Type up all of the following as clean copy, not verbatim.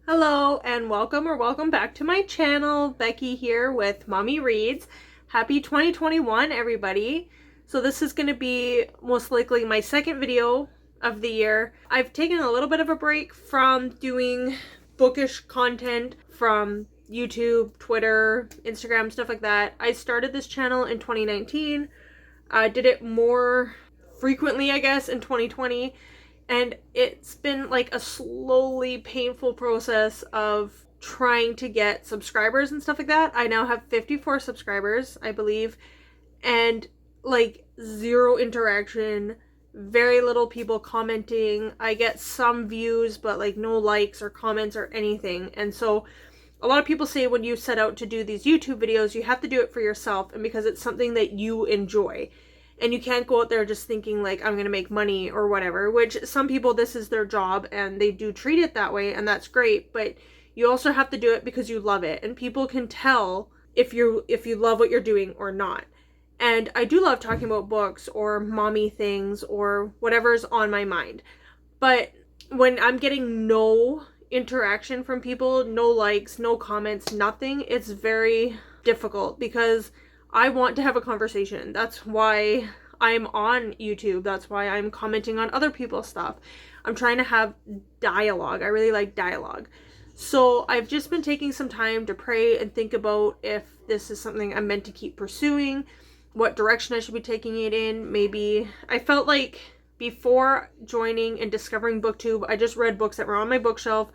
Hello and welcome back to my channel. Becky here with Mommy Reads. Happy 2021 everybody. So this is going to be most likely my second video of the year. I've taken a little bit of a break from doing bookish content from YouTube, Twitter, Instagram, stuff like that. I started this channel in 2019. I did it more frequently, I guess, in 2020. And it's been like a slowly painful process of trying to get subscribers and stuff like that. I now have 54 subscribers, I believe, and like zero interaction, very little people commenting. I get some views, but like no likes or comments or anything. And so a lot of people say when you set out to do these YouTube videos, you have to do it for yourself and because it's something that you enjoy. And you can't go out there just thinking like, I'm going to make money or whatever, which some people, this is their job and they do treat it that way and that's great. But you also have to do it because you love it. And people can tell if you love what you're doing or not. And I do love talking about books or mommy things or whatever's on my mind. But when I'm getting no interaction from people, no likes, no comments, nothing, it's very difficult because I want to have a conversation. That's why I'm on YouTube. That's why I'm commenting on other people's stuff. I'm trying to have dialogue. I really like dialogue. So I've just been taking some time to pray and think about if this is something I'm meant to keep pursuing, what direction I should be taking it in. Maybe I felt like before joining and discovering Booktube, I just read books that were on my bookshelf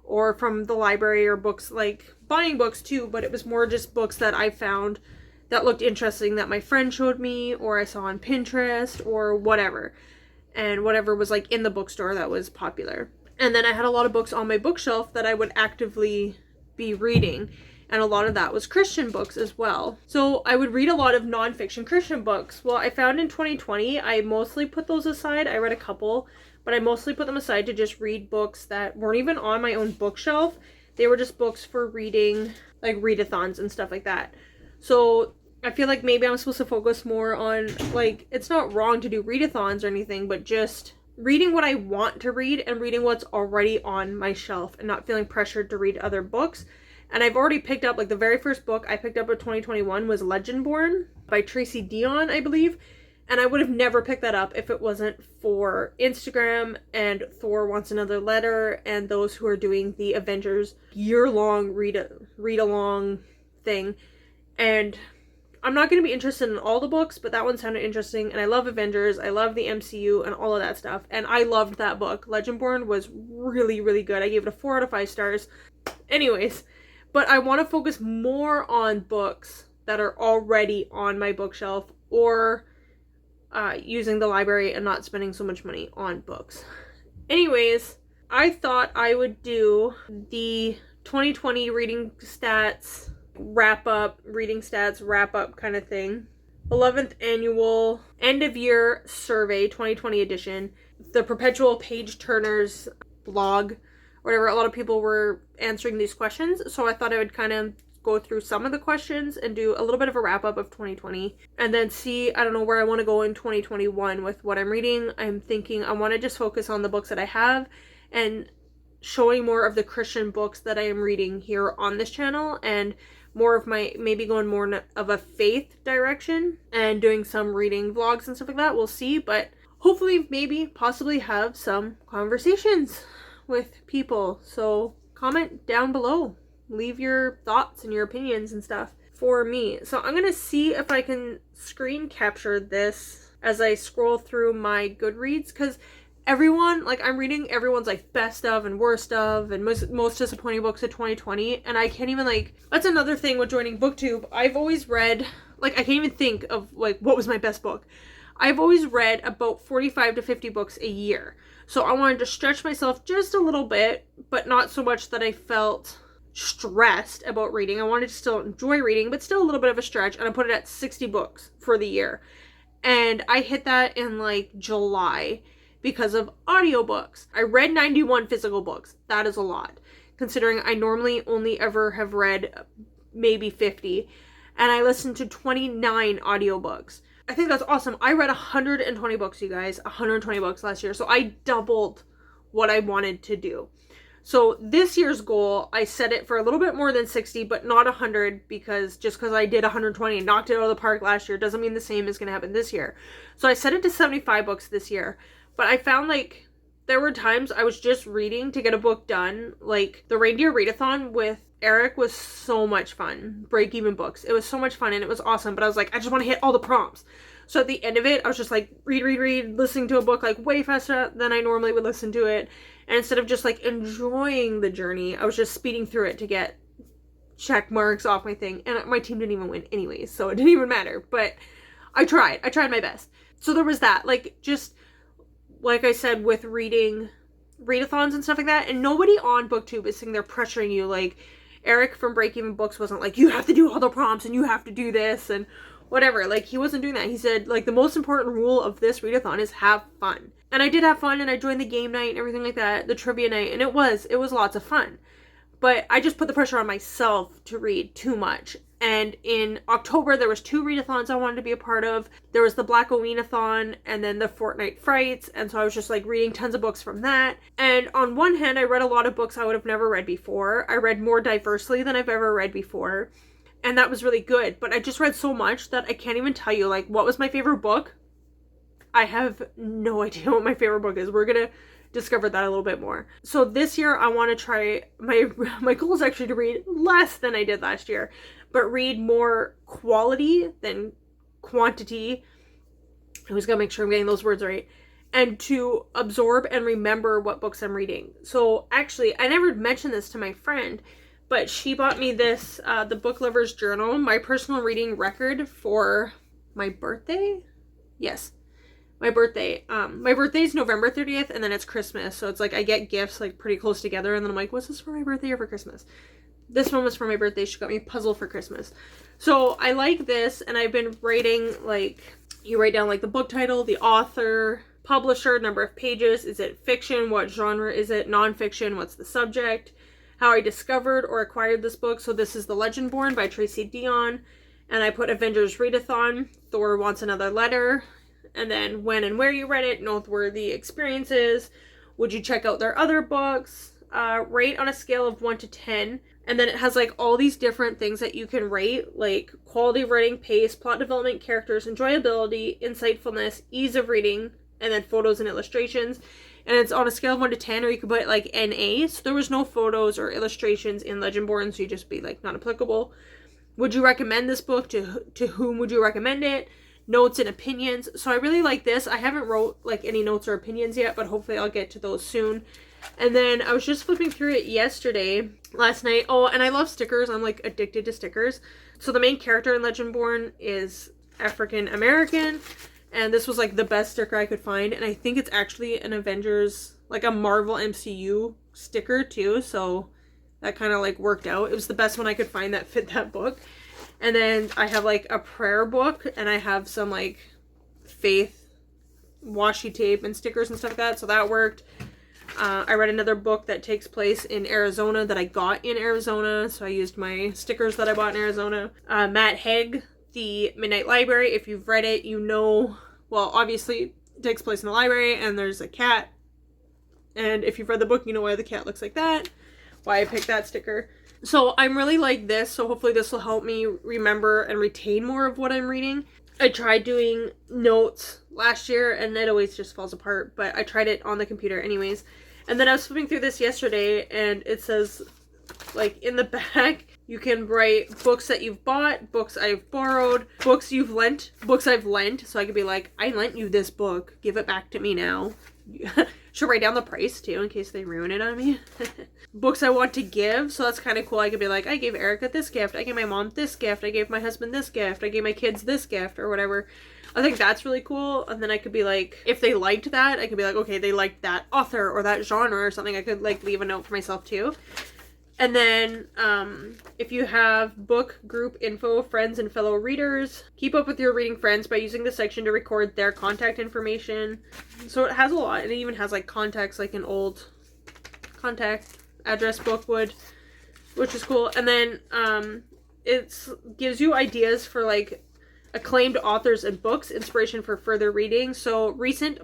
or from the library or books like buying books too, but it was more just books that I found that looked interesting that my friend showed me or I saw on Pinterest or whatever. And whatever was like in the bookstore that was popular. And then I had a lot of books on my bookshelf that I would actively be reading. And a lot of that was Christian books as well. So I would read a lot of nonfiction Christian books. Well, I found in 2020, I mostly put those aside. I read a couple, but I mostly put them aside to just read books that weren't even on my own bookshelf. They were just books for reading, like readathons and stuff like that. So I feel like maybe I'm supposed to focus more on, like, it's not wrong to do readathons or anything, but just reading what I want to read and reading what's already on my shelf and not feeling pressured to read other books. And I've already picked up, like, the very first book I picked up in 2021 was Legendborn by Tracy Dion, I believe. And I would have never picked that up if it wasn't for Instagram and Thor Wants Another Letter and those who are doing the Avengers year-long read-along thing. And I'm not going to be interested in all the books, but that one sounded interesting. And I love Avengers. I love the MCU and all of that stuff. And I loved that book. Legendborn was really, really good. I gave it a 4 out of 5 stars. Anyways, but I want to focus more on books that are already on my bookshelf or using the library and not spending so much money on books. Anyways, I thought I would do the 2020 reading stats wrap up kind of thing. 11th annual end of year survey 2020 edition. The perpetual page turners blog, whatever. A lot of people were answering these questions, so I thought I would kind of go through some of the questions and do a little bit of a wrap up of 2020 and then see, I don't know, where I want to go in 2021 with what I'm reading. I'm thinking I want to just focus on the books that I have and showing more of the Christian books that I am reading here on this channel and more of my, maybe going more of a faith direction and doing some reading vlogs and stuff like that. We'll see, but hopefully maybe possibly have some conversations with people. So comment down below. Leave your thoughts and your opinions and stuff for me. So I'm going to see if I can screen capture this as I scroll through my Goodreads because everyone, like, I'm reading everyone's, like, best of and worst of and most disappointing books of 2020, and I can't even, like, that's another thing with joining Booktube. I've always read, like, I can't even think of, like, what was my best book. I've always read about 45 to 50 books a year, so I wanted to stretch myself just a little bit, but not so much that I felt stressed about reading. I wanted to still enjoy reading, but still a little bit of a stretch, and I put it at 60 books for the year, and I hit that in, like, July, because of audiobooks. I read 91 physical books. That is a lot, considering I normally only ever have read maybe 50, and I listened to 29 audiobooks. I think that's awesome. I read 120 books, you guys. 120 books last year, so I doubled what I wanted to do. So this year's goal, I set it for a little bit more than 60, but not 100, because just because I did 120 and knocked it out of the park last year doesn't mean the same is going to happen this year. So I set it to 75 books this year. But I found like there were times I was just reading to get a book done. Like the Reindeer Readathon with Eric was so much fun. Break Even Books. It was so much fun and it was awesome. But I was like, I just want to hit all the prompts. So at the end of it, I was just like, read, listening to a book like way faster than I normally would listen to it. And instead of just like enjoying the journey, I was just speeding through it to get check marks off my thing. And my team didn't even win anyways, so it didn't even matter. But I tried my best. So there was that, like, just like I said, with reading readathons and stuff like that. And nobody on Booktube is sitting there pressuring you. Like Eric from Break Even Books wasn't like, you have to do all the prompts and you have to do this and whatever. Like, he wasn't doing that. He said, like, the most important rule of this readathon is have fun. And I did have fun, and I joined the game night and everything like that, the trivia night, and it was lots of fun. But I just put the pressure on myself to read too much. And in October, there was 2 readathons I wanted to be a part of. There was the Black Oweenathon and then the Fortnite Frights. And so I was just like reading tons of books from that. And on one hand, I read a lot of books I would have never read before. I read more diversely than I've ever read before. And that was really good. But I just read so much that I can't even tell you, like, what was my favorite book? I have no idea what my favorite book is. We're going to discover that a little bit more. So this year, I want to try, my goal is actually to read less than I did last year, but read more quality than quantity. I always gotta make sure I'm getting those words right. And to absorb and remember what books I'm reading. So actually, I never mentioned this to my friend, but she bought me this, the Book Lover's Journal, my personal reading record for my birthday. Yes, my birthday. My birthday is November 30th, and then it's Christmas. So it's like I get gifts like pretty close together, and then I'm like, what's this for my birthday or for Christmas? This one was for my birthday. She got me a puzzle for Christmas. So I like this, and I've been writing, like, you write down like the book title, the author, publisher, number of pages. Is it fiction? What genre is it? Nonfiction? What's the subject? How I discovered or acquired this book. So this is The Legendborn by Tracy Dion. And I put Avengers Readathon, Thor Wants Another Letter, and then when and where you read it, noteworthy experiences. Would you check out their other books? Rate on a scale of 1 to 10. And then it has like all these different things that you can rate, like quality of writing, pace, plot development, characters, enjoyability, insightfulness, ease of reading, and then photos and illustrations. And it's on a scale of 1 to 10, or you could put like NA. So there was no photos or illustrations in Legendborn, so you just be like not applicable. Would you recommend this book? To whom would you recommend it? Notes and opinions. So I really like this. I haven't wrote like any notes or opinions yet, but hopefully I'll get to those soon. And then I was just flipping through it last night. Oh, and I love stickers. I'm like addicted to stickers. So the main character in Legendborn is African American, and this was like the best sticker I could find. And I think it's actually an Avengers, like a Marvel MCU sticker too. So that kind of like worked out. It was the best one I could find that fit that book. And then I have like a prayer book, and I have some like faith washi tape and stickers and stuff like that. So that worked. I read another book that takes place in Arizona that I got in Arizona. So I used my stickers that I bought in Arizona. Matt Haig, The Midnight Library. If you've read it, you know, well, obviously it takes place in the library and there's a cat. And if you've read the book, you know why the cat looks like that. Why I picked that sticker. So I'm really like this. So hopefully this will help me remember and retain more of what I'm reading. I tried doing notes last year and it always just falls apart, but I tried it on the computer anyways. And then I was flipping through this yesterday, and it says, like, in the back, you can write books that you've bought, books I've borrowed, books you've lent, books I've lent. So I could be like, I lent you this book, give it back to me now. Should write down the price too in case they ruin it on me. Books I want to give, so that's kind of cool. I could be like, I gave Erica this gift, I gave my mom this gift, I gave my husband this gift, I gave my kids this gift, or whatever. I think that's really cool. And then I could be like, if they liked that, I could be like, okay, they liked that author or that genre or something. I could like leave a note for myself too. And then if you have book group info, friends and fellow readers, keep up with your reading friends by using the section to record their contact information. So it has a lot. And it even has like contacts, like an old contact address book would, which is cool. And then it gives you ideas for like acclaimed authors and books, inspiration for further reading. So recent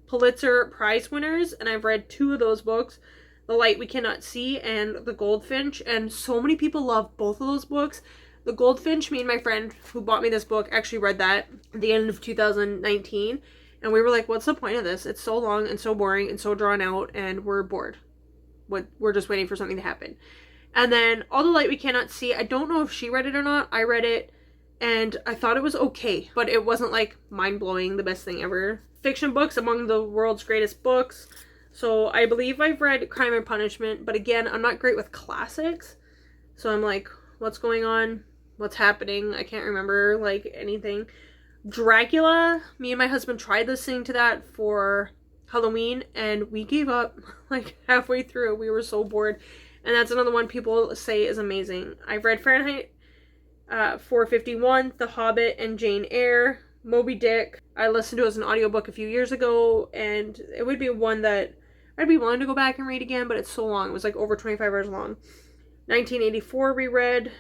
Pulitzer Prize winners, and I've read 2 of those books. The Light We Cannot See and The Goldfinch, and so many people love both of those books. The Goldfinch, me and my friend who bought me this book actually read that at the end of 2019, and we were like, what's the point of this? It's so long and so boring and so drawn out, and we're bored. We're just waiting for something to happen. And then All the Light We Cannot See, I don't know if she read it or not. I read it, and I thought it was okay, but it wasn't like mind-blowing, the best thing ever. Fiction books, among the world's greatest books. So I believe I've read Crime and Punishment, but again, I'm not great with classics. So I'm like, what's going on? What's happening? I can't remember, like, anything. Dracula, me and my husband tried listening to that for Halloween, and we gave up, like, halfway through. We were so bored. And that's another one people say is amazing. I've read Fahrenheit 451, The Hobbit, and Jane Eyre. Moby Dick, I listened to as an audiobook a few years ago, and it would be one that I'd be willing to go back and read again, but it's so long. It was like over 25 hours long. 1984 reread.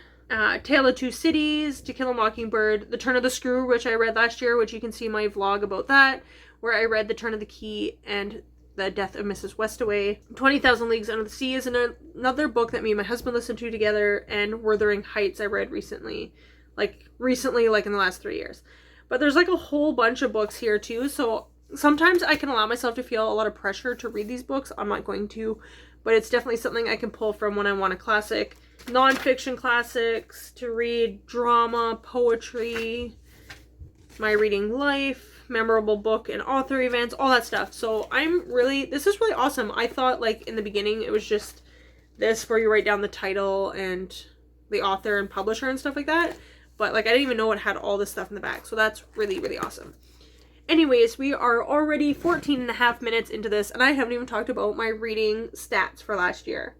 Tale of Two Cities, To Kill a Mockingbird, The Turn of the Screw, which I read last year, which you can see my vlog about that, where I read The Turn of the Key and The Death of Mrs. Westaway. 20,000 Leagues Under the Sea is another book that me and my husband listened to together, and Wuthering Heights I read recently, like in the last 3 years. But there's like a whole bunch of books here too, so sometimes I can allow myself to feel a lot of pressure to read these books. I'm not going to, but it's definitely something I can pull from when I want a classic. Non-fiction classics to read, drama, poetry, my reading life, memorable book and author events, all that stuff. So this is really awesome. I thought like in the beginning it was just this where you write down the title and the author and publisher and stuff like that. But like I didn't even know it had all this stuff in the back. So that's really, really awesome. Anyways, we are already 14 and a half minutes into this, and I haven't even talked about my reading stats for last year.